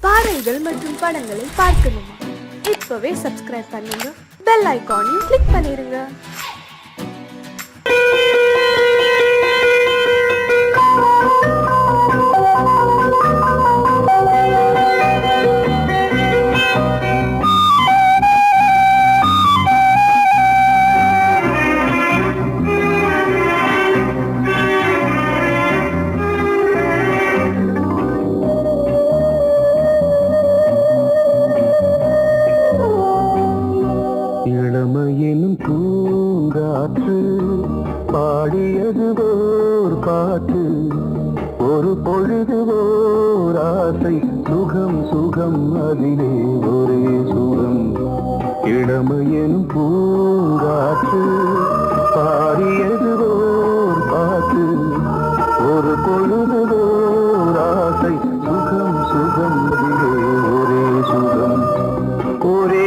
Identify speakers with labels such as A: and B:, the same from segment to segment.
A: பாடல்கள் மற்றும் படங்களை பார்க்கணுமா? இப்பவே சப்ஸ்கிரைப் பண்ணுங்க, பெல் ஐகானையும் கிளிக் பண்ணிருங்க.
B: இளமையெனும் பூங்காற்று பாடியது ஓர் பாட்டு, ஒரு பொழுது ஓர் ஆசை, சுகம் சுகம் அதிலே ஒரே சுகம். இளமையெனும் பூங்காற்று பாடியது ஓர் பாட்டு, ஒரு பொழுது ஓர் ஆசை, சுகம் சுகம் அதிலே ஒரே சுகம். ஒரே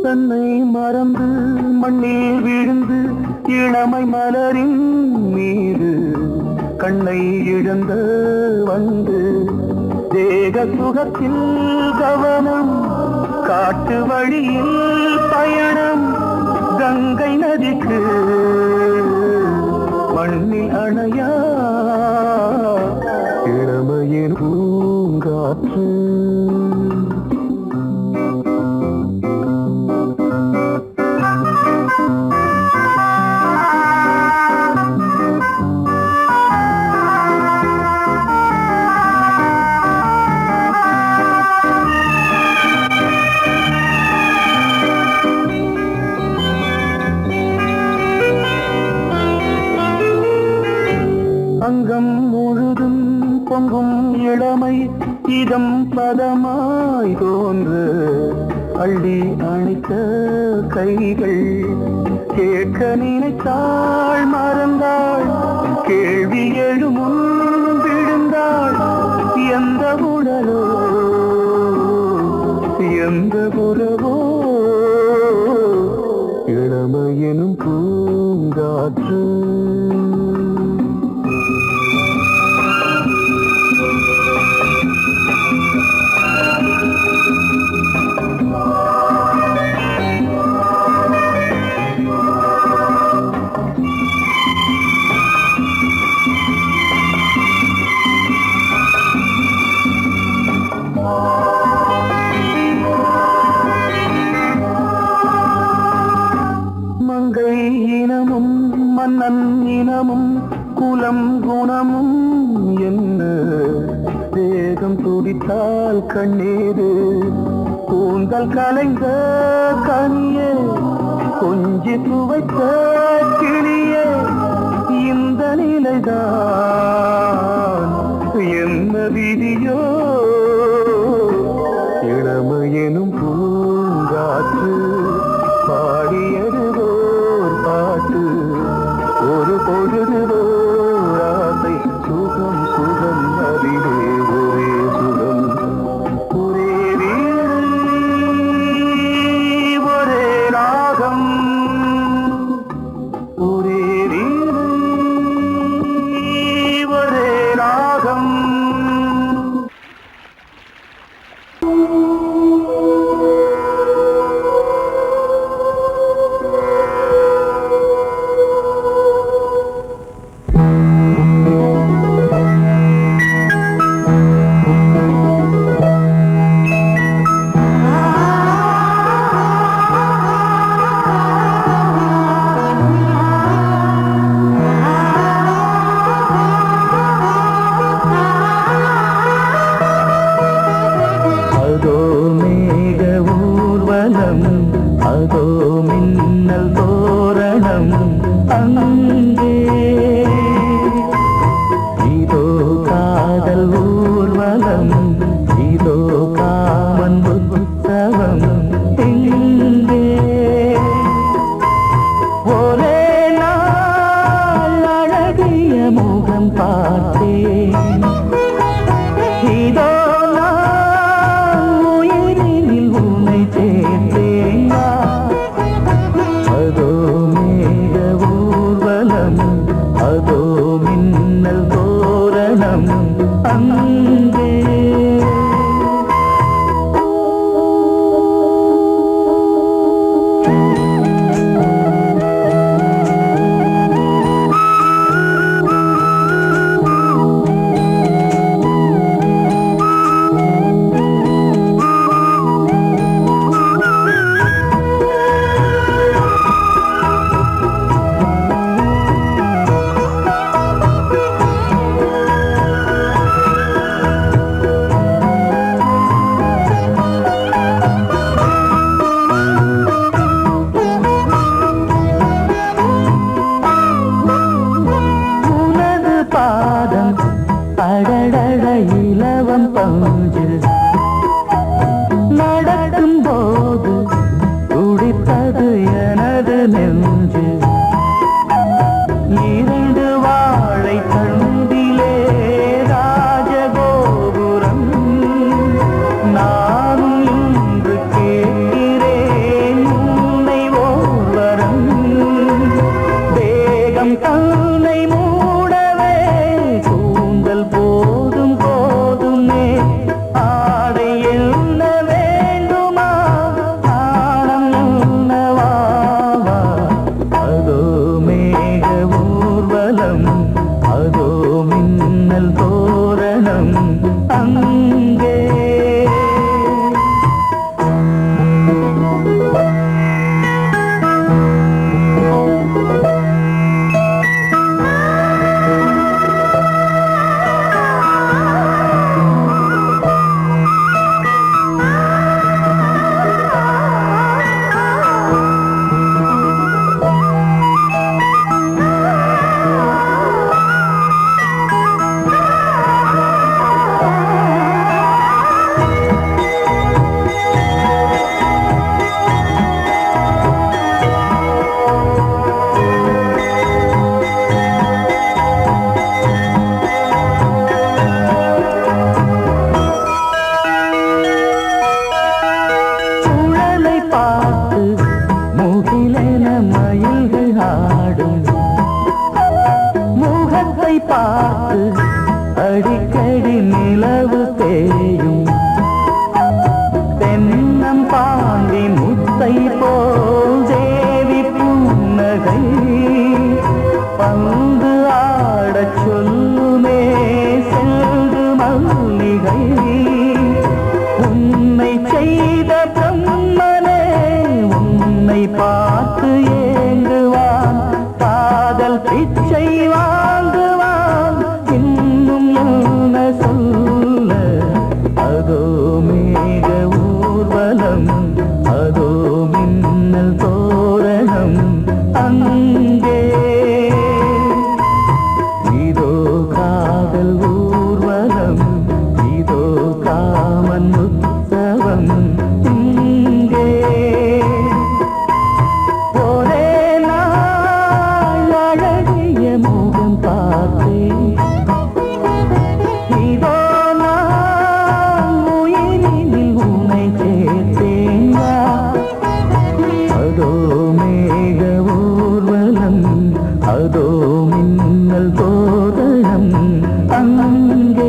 B: தன்னை மறந்து மண்ணில் விழுந்து இளமை மலரின் மீது கண்ணை இழந்த வந்து தேக சுகத்தில் கவனம், காட்டு வழியில் பயணம், கங்கை நதிக்கு மண்ணில் அணையா இளமையின் பூங்காற்று. அங்கம் முழுதும் பொங்கும் இளமை இதம் பதமாய் தோன்று, அள்ளி அணைத்த கைகள் கேட்க நினைத்தாள் மறந்தாள், கேள்வி எழுமுன் விழுந்தாள். எந்த உடலோ எந்த புறவோ இளமையெனும் பூங்காற்று. மங்கை இனமும் மன்னன் இனமும் குலம் குணமும் என்ன, தேகம் துடித்தால் கண்ணீரு, கூந்தல் கலைந்த கனியே, கொஞ்சி துவைத்த கிளியே, இந்த நிலைதான் என்ன விதியோ. இளமையெனும் பூங்காற்று பாடியது ஓர் பாட்டு, ஒரு பொழுது ஓர் ஆசை, சுகம் சுகம் அதிலே ஒரே சுகம். ஒரே வீணை ஒரே ராகம், ஒரே வீணை ஒரே ராகம். பார்த்து முகிலென மயில்கள் ஆடும் முகத்தை பார்த்து அடிக்கடி நிலவு தேயும் தென்னம் பாண்டி முத்தை போல் தேவி புன்னகை பந்து ஆடச் சொல்லுமே செல்து மல்லிகை உன்னை செய்த பிரம்மனே உன்னை பார்த்து ஏங்குவான் காதல் பிச்சை வாங்குவான் இன்னும் என்ன சொல்ல அதோ மேக ஊர்வலம் அதோ மின்னல் தோரணம் அங்கே இதோ காதல் ஊர்வலம் இதோ காமன் உற்சவம் இங்கே ஒரே நாள் அழகிய முகம் பார்த்தேன் இதோ நான் உயிரினில் உன்னை சேர்த்தேன் அதோ மேக ஊர்வலம் அதோ மின்னல் தோரணம் அங்கே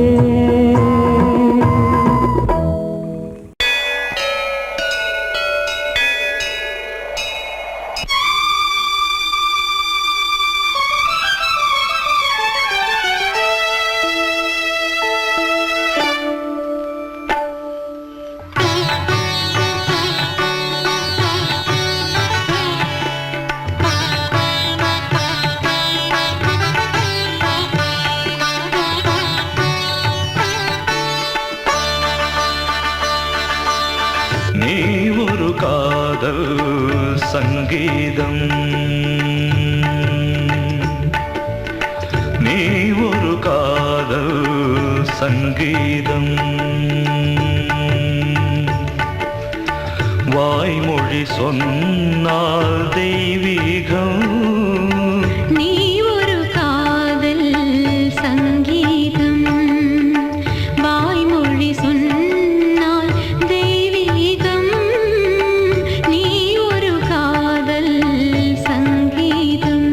C: நீ ஒரு காதல் சங்கீதம் நீ ஒரு காதல் சங்கீதம் வாய்மொழி சொன்னால் தெய்வீகம்
D: நீ ஒரு காதல் சங்கீதம் வாய்மொழி சொன்னால் தெய்வீகம் நீ ஒரு காதல் சங்கீதம்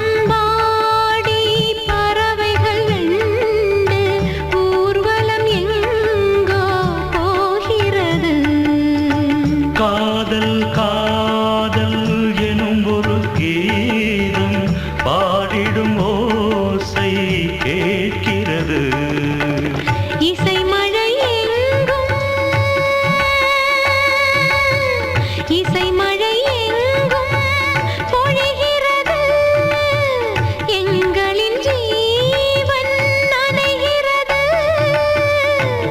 D: வானம்பாடி பறவைகள் வெண்டு ஊர்வலம் எங்கோ போகிறது
C: காதல் காதல் எனும் ஒரு கீதம் பாடிடும் ஓசை கேட்கிறது
D: இசை மழை எங்கும் இசை மழை எங்கும் பொழிகிறது எங்களின் ஜீவன் நனைகிறது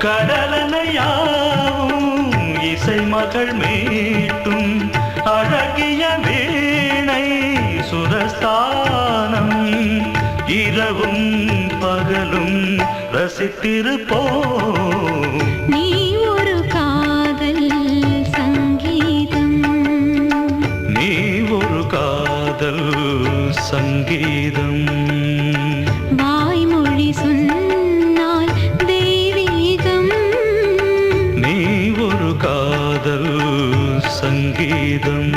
C: கடலனையாவும் இசை மகள் மீட்டும் அழகிய வீணை சுரஸ்தானம் இரவும் பகலும் ரசித்திருப்போம்
D: நீ ஒரு காதல் சங்கீதம்
C: நீ ஒரு காதல் சங்கீதம்
D: வாய்மொழி சொன்னால் தெய்வீகம்
C: நீ ஒரு காதல் சங்கீதம்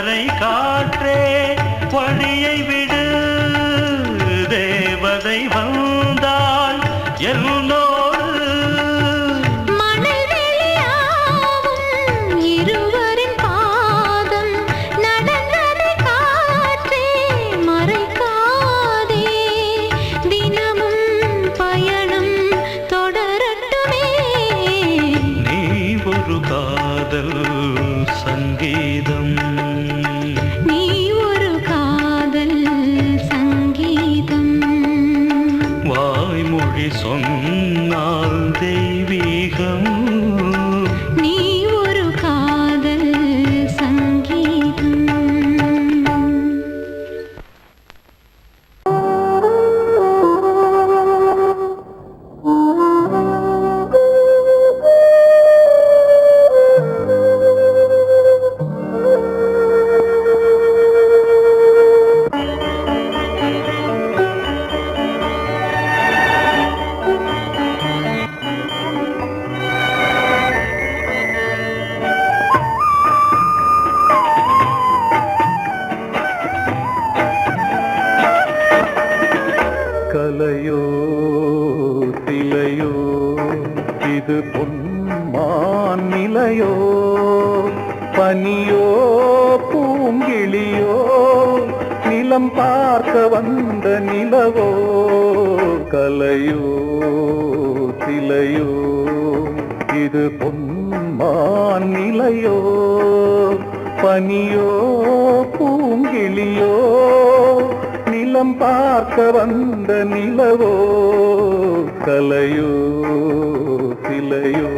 C: மழலை காற்றே வழியை விடு, தேவதை வந்தாள் என்னோடு.
D: மணல் வெளியாகும் இருவரின் பாதம் நடந்ததை காற்றே மறைக்காதே, தினமும் பயணம் தொடரட்டுமே.
C: நீ ஒரு காதல் சங்கீதம்,
D: நீ ஒரு காதல் சங்கீதம்.
C: வாய்மொழி சொன்னால் தெய்வீகம்.
D: நீ ஒரு காதல் சங்கீதம்.
B: கலையோ திலையோ இது பொன்மான் நிலையோ, பனியோ பூங்கிளியோ நிலம் பார்க்க வந்த நிலவோ. கலையோ திலையோ இது பொன்மான் நிலையோ, பனியோ பூங்கிளியோ நிலம் பார்க்க வந்த நிலவோ. கலையோ திலையோ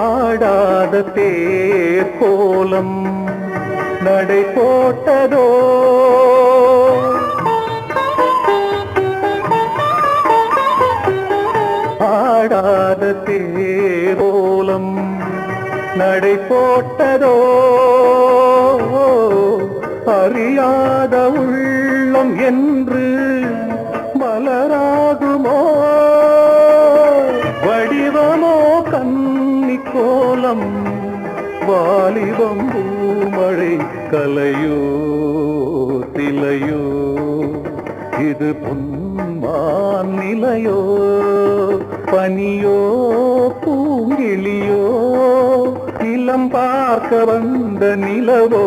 B: ஆடாத தேர் கோலம் நடை போட்டதோ, ஆடாத தேர் கோலம் நடை போட்டதோ, அறியாத உள்ளம் என்று மலராகுமோ. வடிவமோ கன்னி கோலம் வாலிபம் பூமழை. கலையோ திலையோ இது பொன்மான் நிலையோ, பனியோ பூங்கிளியோ நிலம் பார்க்க வந்த நிலவோ.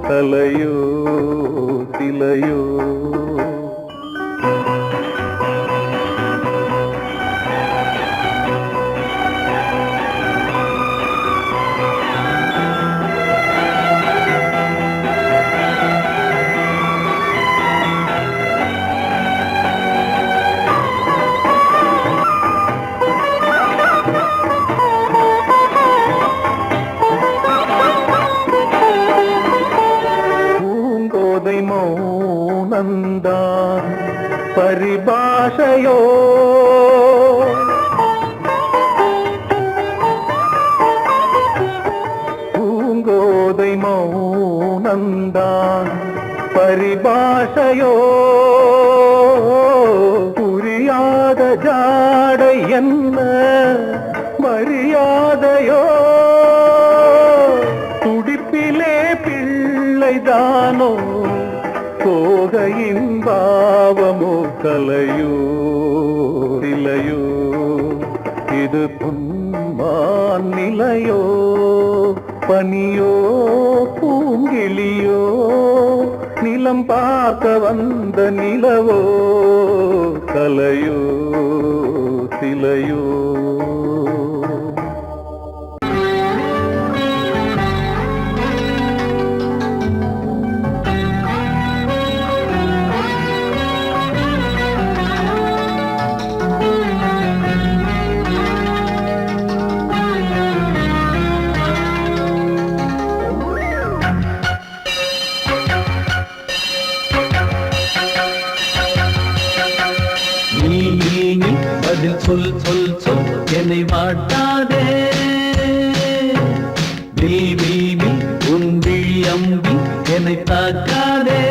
B: கலையோ திலையோ மௌனந்தான் பரிபாஷையோ, பூங்கோதை மௌனந்தான் பரிபாஷையோ. புரியாத ஜாடை என்ன மரியாதையோ, துடிப்பிலே பிள்ளைதானோ கோகையின் பாவமோ. கலையோ திலையோ இது பொன்மான் நிலையோ, பனியோ பூங்கிளியோ நிலம் பார்க்க வந்த நிலவோ. கலையோ திலையோ
E: சொல் சொல் சொல் என்னை வாட்டாதே வில் வில் வில் உன் விழி அம்பி என்னை தாக்காதே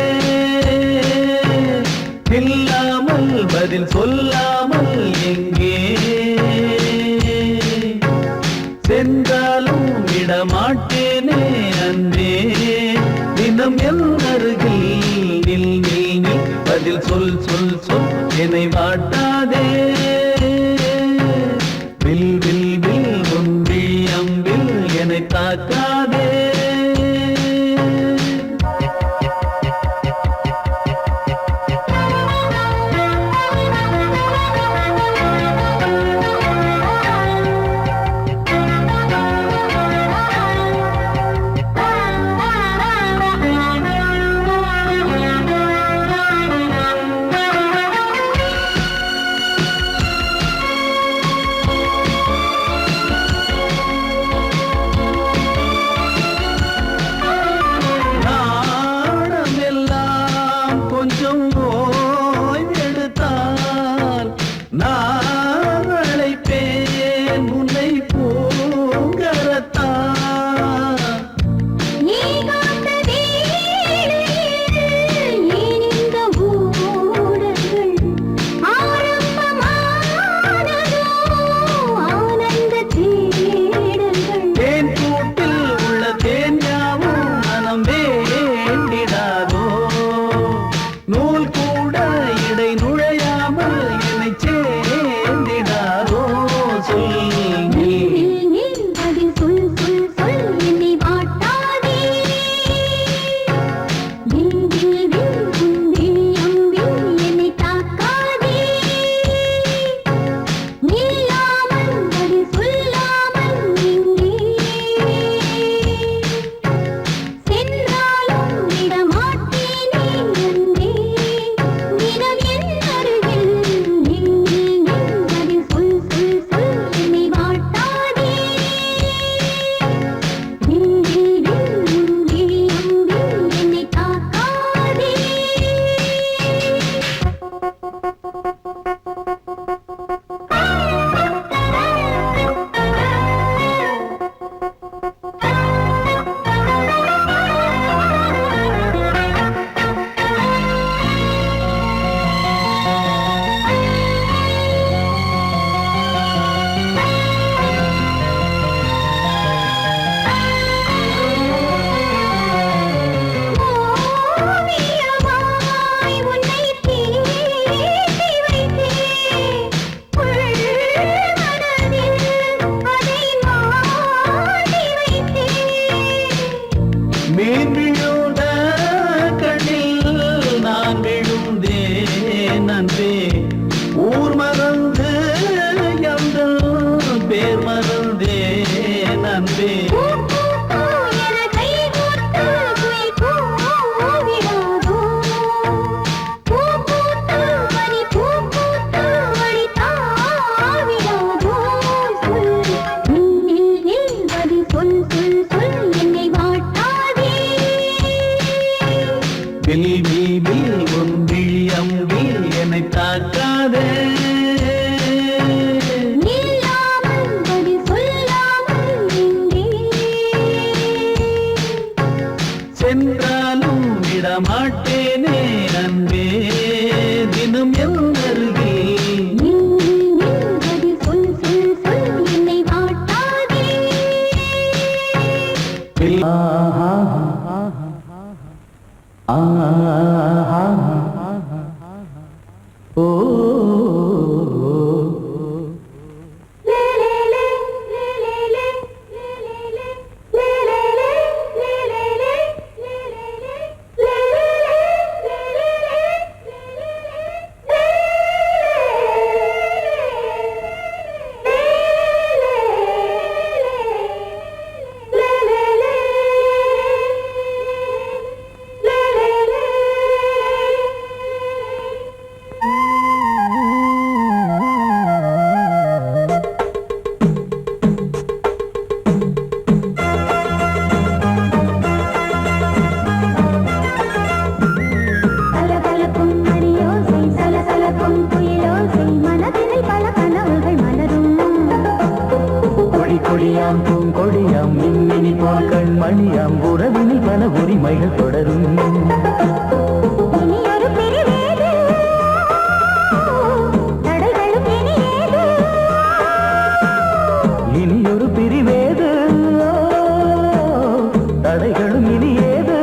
E: இல்லாமல் பதில் சொல்லாமல் எங்கே சென்றாலும் விடமாட்டேனே அன்பே தினம் என் அருகில் நில் நில் நில் பதில் சொல் சொல் சொல் என்னை வாட்டாதே வில் வில் வில் உன் விழி அம்பில் என்னை தாக்காதே சென்றாலும் விடமாட்டேனே அன்பே தினம் என் அருகில்
D: சொல் சொல் சொல் என்னை வாட்டாதே
E: ஓ உரிமைகள் தொடரும்.
D: இனி ஒரு பிரிவேது, தடைகளும் இனி ஏது.
E: இனி ஒரு பிரிவேது, தடைகளும் இனி ஏது.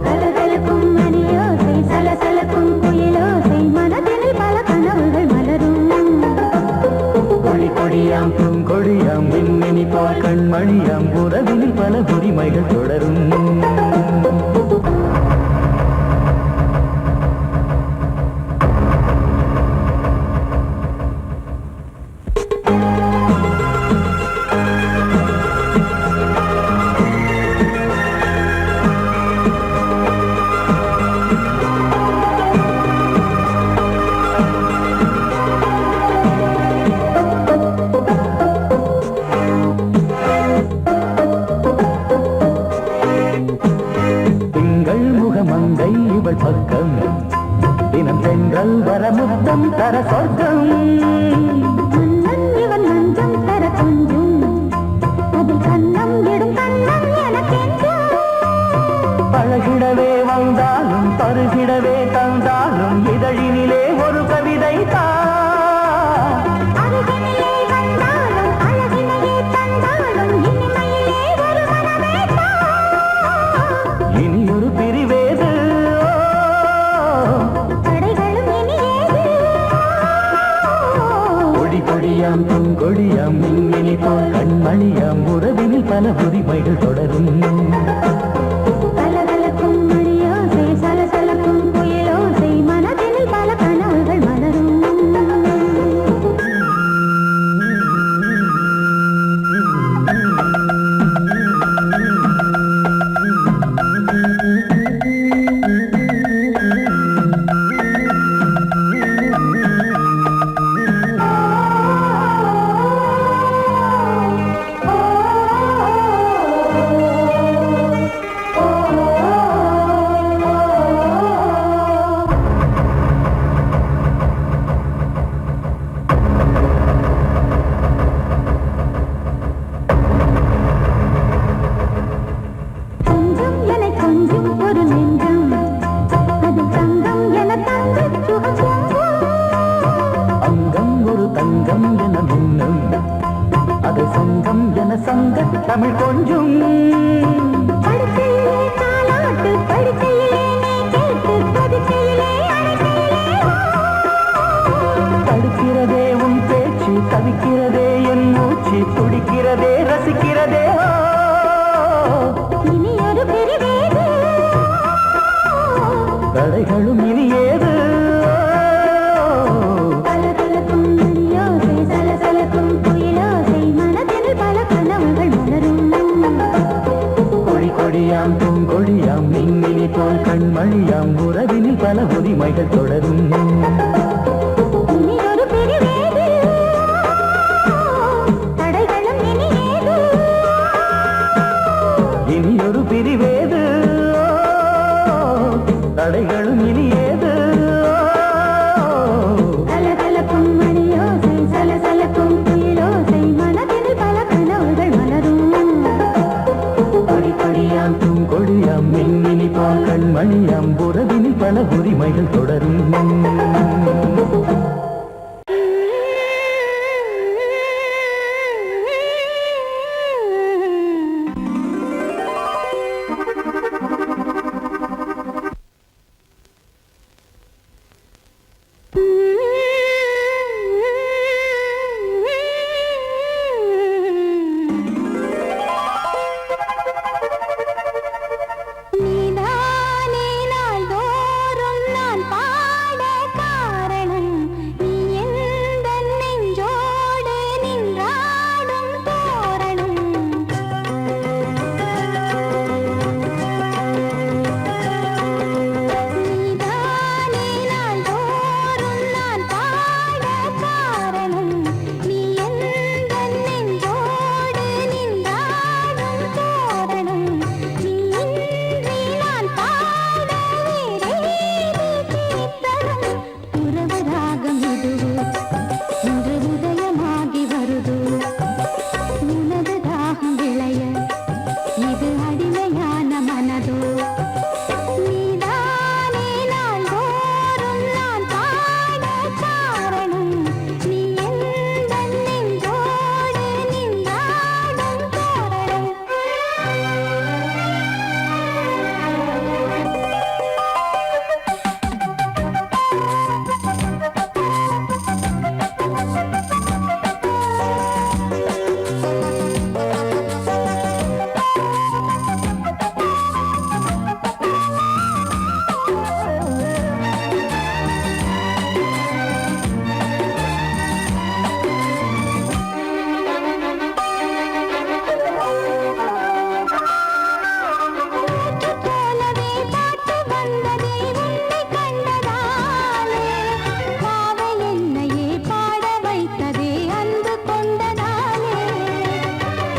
D: கலகலக்கும் மணியோசை, சலசலக்கும் குயிலோசை, மனதினில் பல கனவுகள் மலரும்.
E: கொடி கொடியாம் பூங்கொடியாம் மின்மினி போல் கண்மணியாம் உறவினில் பல உரிமைகள் தொடரும். திங்கள் முகமங்கை இவள் பக்கம் தினம் தென்றல் வர முத்தம் தர சொர்க்கம்.
D: மன்னன் இவன் மஞ்சம் தர கொஞ்சும், அதில் கண்ணம் இடும் கண்ணம் எனக்கென்றும்.
E: பழகிடவே வந்தாலும் பருகிடவே தந்தாலும் இதழினிலே ஒரு கவிதை தான்.
D: அருகினிலே வந்தாலும் அழகினையே தந்தாலும் இனிமையிலே ஒரு மனமே தான்.
E: இனி ஒரு பிரிவேது,
D: தடைகளும் இனி ஏது.
E: கொடி கொடியாம் பூங்கொடியாம் மின்மினி போல் கண்மணியாம் உறவினில் பல உரிமைகள் தொடரும்.
D: கலகலக்கும் மணியோசை, சலசலக்கும் குயிலோசை, மனதினில் பல கனவுகள் மலரும். கொஞ்சம் என கொஞ்சம் ஒரு நெஞ்சம், அது தங்கம் என தங்கச் சுகம் பொங்கும்.
E: அங்கம் ஒரு தங்கம் என மின்னும், அது சங்கம் என சங்க தமிழ் கொஞ்சும்.
D: படுக்கையிலே தாலாட்டு, படுக்கையிலே நீ கேட்டு, படுக்கையிலே அழைக்கையிலே வா.
E: தடுக்கிறதே உன் பேச்சு, தவிக்கிறதே என் மூச்சு, துடிக்கிறதே ரசிக்கிறதே.
D: இனி ஒரு பிரிவேது,
E: தடைகளும் இனி ஏது.
D: கலகலக்கும் மணியோசை, சலசலக்கும் குயிலோசை, மனதினில் பல கனவுகள் மலரும்.
E: கொடி கொடியாம் பூங்கொடியாம் மின்மினி போல் கண்மணியாம் உறவினில் பல உரிமைகள் தொடரும்.
D: இனி ஒரு பிரிவேது, தடைகளும் இனி ஏது.
E: இனி ஒரு பிரிவேது, தடைகளும் இனி ஏது.
D: கலகலக்கும் மணியோசை, சலசலக்கும் குயிலோசை, மனதினில் பல கனவுகள் மலரும்.
E: கொடி கொடியாம் பூங்கொடியாம் மின்மினி போல் கண்மணியாம் உறவினில் பல உரிமைகள் தொடரும்.
D: நீதானே நாள்தோறும் நான் பாட அடிமையான மனதோ நீதானே நாள்தோறும் நான் பாட காரணம் நீ எந்தன் நெஞ்சோடு நின்றாடும் தோரணம் போலவே பாட்டு வந்ததே உன்னை கண்டதாலே காவல் என்னையே பாட வைத்ததே அன்பு கொண்டதாலே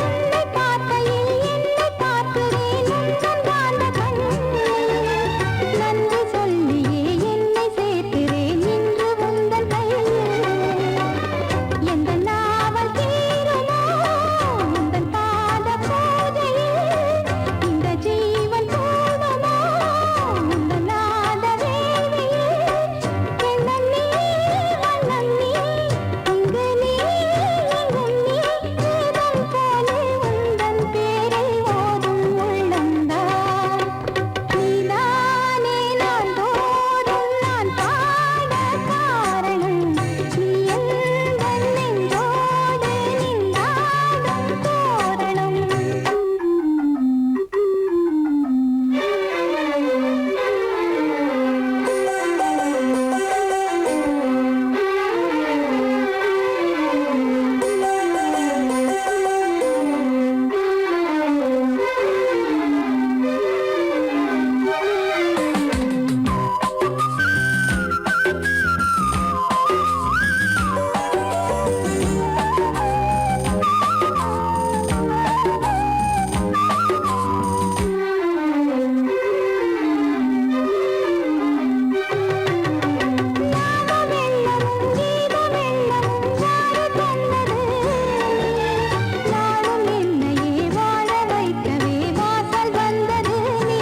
D: உன்னை பார்க்கையில் என்னை பார்க்கிறேன் உந்தன் காந்த கண்ணில் நன்றி சொல்லியே என்னை சேர்க்கிறேன் இன்று உந்தன் கையில் எந்த நாவல் தீருமோ உந்தன் பாத பூஜையில் இந்த ஜீவன் போடுமோ உந்தன் நாத வேள்வியில் எண்ணம் நீ வண்ணம் நீ இங்கு நீ எங்கும் நீ வேதம் போலே உந்தன் பேரை ஓதும் உள்ளம்தான் நீதானே நாள்தோறும் நான் பாட காரணம் நீ எந்தன் நெஞ்சோடு நின்றாடும் தோரணம் ஞானமெல்லமும் கீதமெல்லமும் யாரு தந்தது நாளும் என்னையே வாழ வைக்கவே வாசல் வந்தது நீ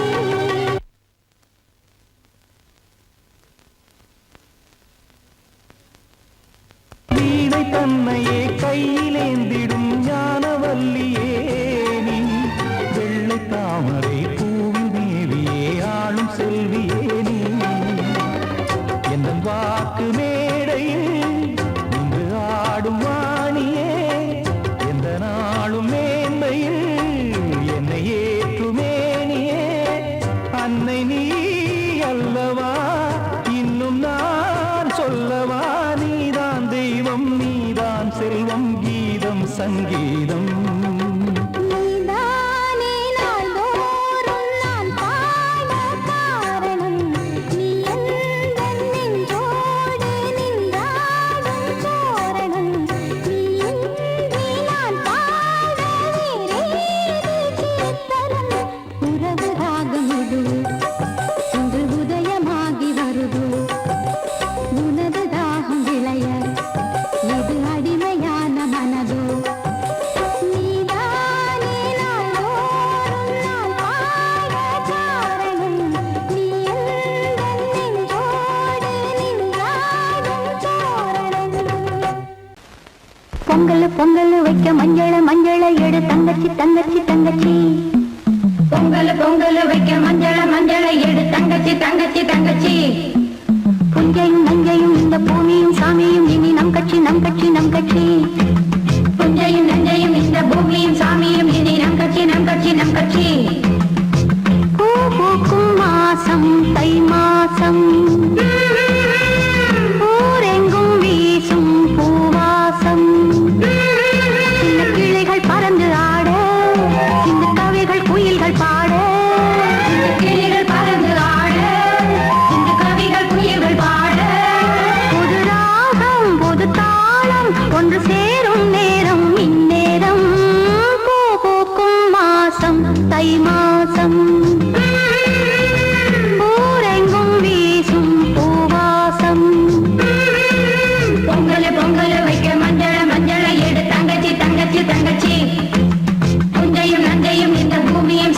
E: வீணை தன்னையே கையிலேந்திடும் ஞானவல்லியே நீ வெள்ளை தாமரை பூவில் மேவியே ஆளும் செல்வியே நீ என் வாக்கு மேடையில் நின்று ஆடும் வாணியே எந்த நாளும் மேன்மையில் என்னை ஏற்றுமேனியே அன்னை நீ அல்லவா இன்னும் நான் சொல்லவா நீதான் தெய்வம் நீதான் செல்வம் கீதம் சங்கீதம்
D: நீதானே நாள்தோறும் நான் பாட காரணம் நீ எந்தன் நெஞ்சோடு நின்றாடும் தோரணம் நீ இன்றி நான் பாட வேறேது கீர்த்தனம் உறவு ராகம் இது இன்று உதயமாகி வருது உனது தாகம் விளைய இது அடிமையான மனதோ நீதானே நாள்தோறும் நான் பாட காரணம் நீ எந்தன் நெஞ்சோடு நின்றாடும் தோரணம் பொங்கல் பொங்கல் வைக்க மஞ்சள மஞ்சள எடு தங்கச்சி தங்கச்சி தங்கச்சி பொங்கல் பொங்கல் வைக்க மஞ்சள மஞ்சள எடு தங்கச்சி தங்கச்சி தங்கச்சி புஞ்சையும் நஞ்சையும் இந்த பூமியும் சாமியும் இனி நம் கட்சி நம் கட்சி நம் கட்சி புஞ்சையும் நஞ்சையும் இந்த பூமியும் சாமியும் இனி நம் கட்சி நம் கட்சி நம் கட்சி பூ பூக்கும் மாசம் தை மாசம் ஊரெங்கும் வீசும் பூவாசம் சின்ன கிளைகள் பறந்து ஆட சின்ன கவிகள் குயில்கள் பாட சின்ன கிளைகள் பறந்து ஆட சின்ன கவிகள் குயில்கள் பாட புது ராகம் புது தாளம் ஒன்று சேரும் நேரம் இந்நேரம் பூ பூக்கும் மாசம் தை மாசம் ஊரெங்கும் வீசும் பூவாசம் பொங்கல் பொங்கல் வைக்க மஞ்சள மஞ்சள எடு தங்கச்சி தங்கச்சி தங்கச்சி புஞ்சையும் நஞ்சையும் இந்த பூமியும்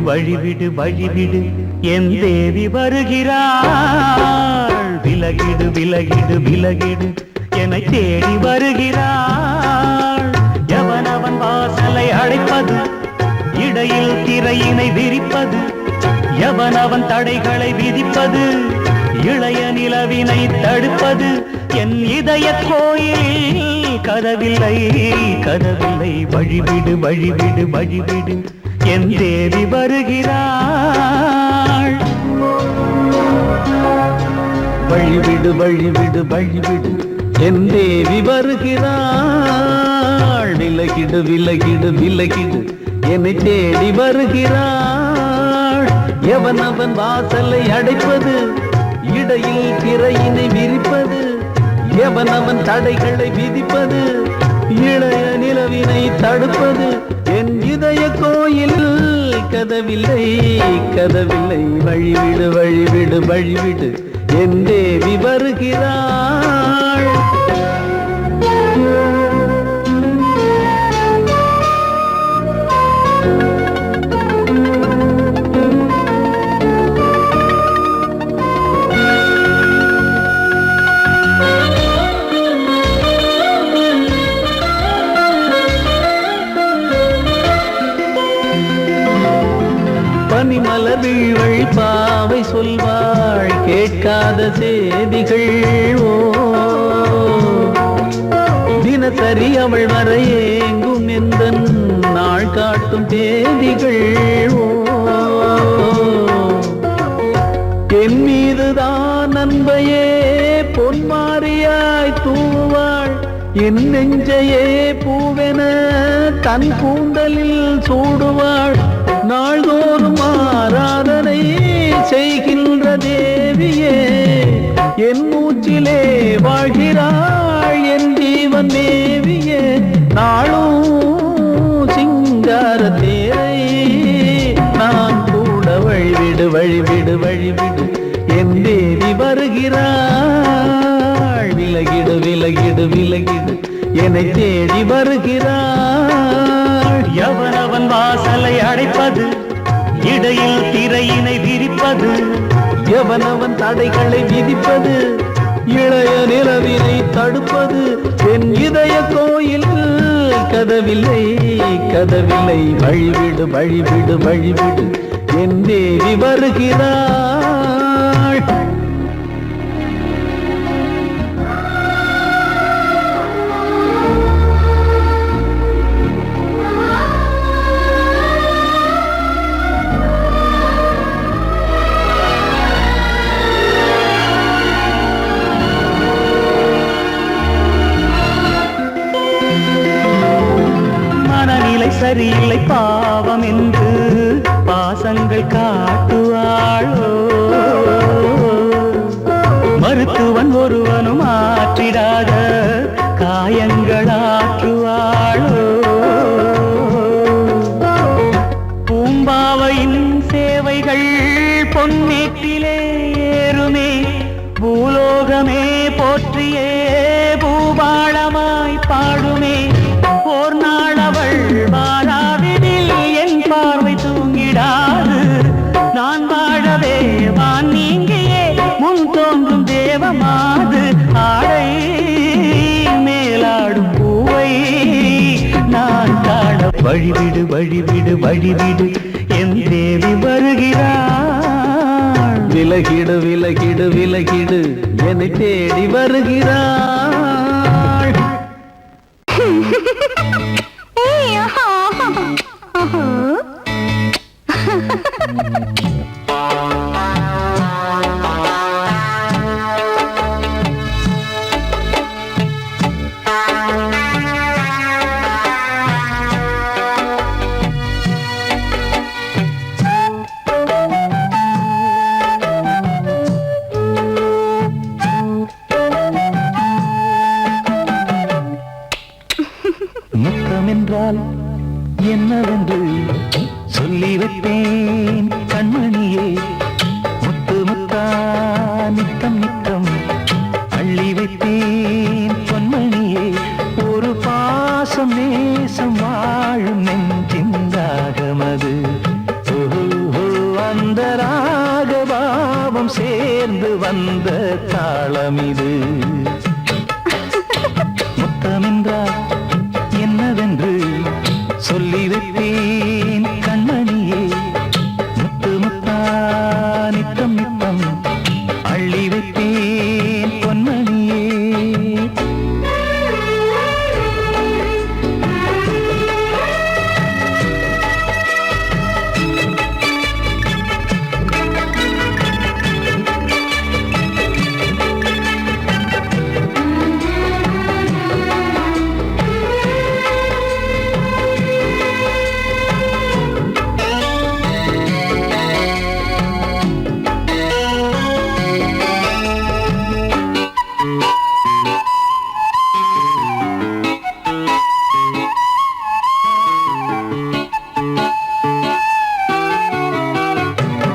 C: வழிவிடு வழிவிடு என் தேவி வருகிறாள். விலகிடு விலகிடு விலகிடு என்னை தேடி வருகிறாள். எவனவன் வாசலை அடைப்பது, இடையில் திரையினை விரிப்பது, எவனவன் தடைகளை விதிப்பது, இளைய நிலவினை தடுப்பது, என் இதய கோயிலில் கதவில்லை கதவில்லை. வழிவிடு வழிவிடு வழிவிடு என் தேவி வருகிறாள்.
E: வழிவிடு வழிவிடு வழிவிடு என் தேவி வருகிறாள். விலகிடு விலகிடு விலகிடு என்னை தேடி வருகிறாள். எவனவன் வாசலை அடைப்பது, இடையில் திரையினை விரிப்பது, எவனவன் தடைகளை விதிப்பது, இளைய நிலவினை தடுப்பது, என் இதய கோயில் கதவில்லை கதவில்லை. வழிவிடு வழிவிடு வழிவிடு என் தேவி வருகிறாள். பனிமலர் வீழ்வழி பாவை சொல்வாள் கேட்காத செய்திகள். ஓ தினசரி அவள் வர ஏங்கும் எந்த நாள் காட்டும் தேதிகள். ஓ என் மீதுதான் அன்பையே பொன்மாரியாய் தூவாள். என் நெஞ்சையே பூவென தன் கூந்தலில் சூடுவாள். நாள்தோறும் ஆராதனை செய்கின்ற தேவியே, என் மூச்சிலே வாழ்கிறாள் என் ஜீவன் தேவியே. நாளும் சிங்கார தேரை நான் கூட வழிவிடு வழிவிடு வழிவிடு என் தேவி வருகிறாள். விலகிடு விலகிடு விலகிடு என்னை தேடி வருகிறாள்.
C: எவனவன் வாசலை அடைப்பது, இடையில் திரையினை விரிப்பது,
E: எவனவன் தடைகளை விதிப்பது, இளைய நிலவினை தடுப்பது, என் இதய கோயில் கதவில்லை கதவில்லை. வழிவிடு வழிவிடு வழிவிடு என் தேவி வருகிறாள்.
C: சரியில்லை பாவம் என்று பாசங்கள் காட்டுவாளோ. மருத்துவன் ஒருவனும் ஆற்றிடாத காயங்களாற்றுவாளோ. பூம்பாவையின் சேவைகள் பொன்னேட்டிலே ஏறுமே, பூலோகமே போற்றியே பூபாளமாய் பாடுமே. ஓர் நாள் அவள் வாராவிடில் என் பார்வை தூங்கிடாது. நான் வாழவே வான் நீங்கியே முன் தோன்றும் தேவமாது. ஆடை மேலாடும் பூவை நான் காண வழிவிடு வழிவிடு வழிவிடு என் தேவி வருகிறாள்.
E: விலகிடு விலகிடு விலகிடு என்னை தேடி வருகிறாள்.
C: முத்தமென்றால் என்னவென்று சொல்லி வைப்பேன் கண்மணியே. முத்து முத்தா நித்தம் நித்தம் அள்ளி வைப்பேன் பொன்மணியே. ஒரு பாசம் நேசம் வாழும் நெஞ்சின் தாகமது. ஓ பாவம் சேர்ந்து வந்த தாளம் இது. முத்தமென்றால் என்னவென்று சொல்லி வைத்தேன் கண்மணியே. முத்து முத்தா நித்தம் நித்தம் அள்ளி வைத்தேன் பொன்மணியே.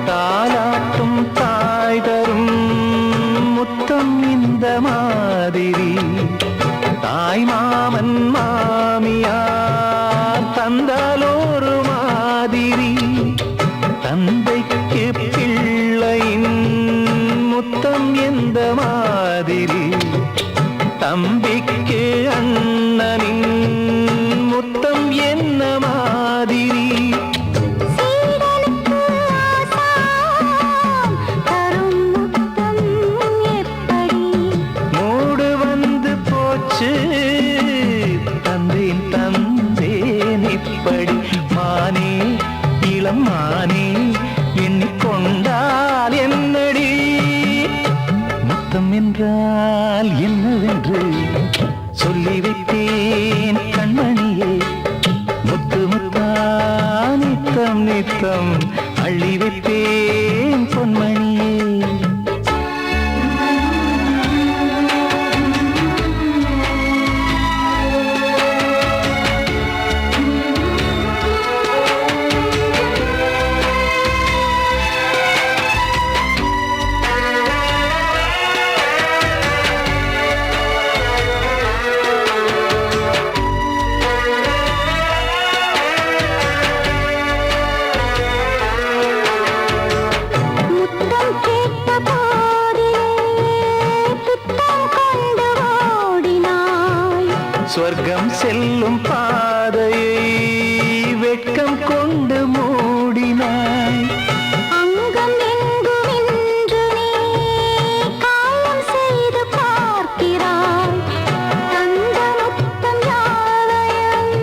C: தாலாட்டும் தாய் தரும் முத்தம் இந்த மாதிரி தாய் மாமன் மாமியார் தந்தாலோரு மாதிரி. தந்தைக்கு பிள்ளையின் முத்தம் எந்த மாதிரி தம்பிக்கு அண்ணனின் முத்தம் என்ன மாதிரி.
D: சீடனுக்கு ஆசான் தரும் முத்தம் எப்படி?
C: மூடு வந்து போச்சு தந்தேன் தந்தேன் இப்படி. மானே இளம் மானே எண்ணிக்கொண்டால் என்னடி. முத்தம் என்றால் என்னவென்று சொல்லி வைத்தேன் கண்மணியே. முத்து முத்தா நித்தம் நித்தம் அள்ளி வைத்தேன் பொன்மணியே.
D: முத்தம் கேட்ட போதிலே துத்தம் கொண்டு ஓடினாய்.
C: சொர்க்கம் செல்லும் பாதையை வெட்கம் கொண்டு மூடினாய்.
D: அங்கம் எங்கும் இன்று நீ காயம் செய்து பார்க்கிறாய். தந்த முத்தம் யாவையும்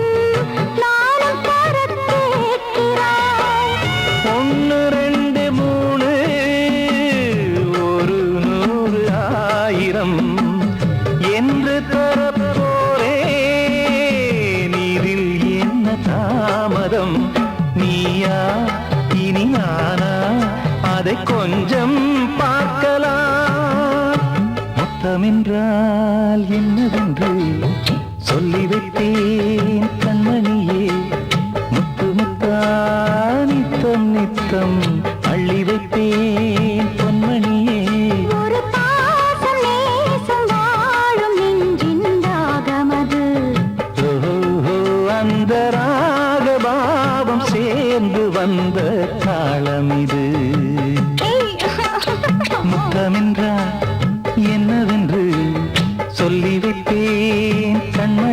D: நானும் தரக் கேட்கிறாய்.
C: 1 2 3 ஒரு 100 1000 என்று தரப்போரேன். இதில் என்ன தாமதம்? நீயா இனி நானா அதை கொஞ்சம் பார்க்கலாம். முத்தமென்றால் என்னவென்று சொல்லி வைத்தேன் கண்மணியே. முத்து முத்தா நித்தம் நித்தம் அள்ளி வைத்தேன் பொன்மணியே.
D: ஒரு பாசம் நேசம் வாழும் நெஞ்சின் தாகமது.
C: ஓஹோ, அந்த ராகபாவம் சேர்ந்து வந்த தாளம் இது. முத்தமென்றால் என்னவென்று சொல்லி வைத்தேன் கண்மணியே.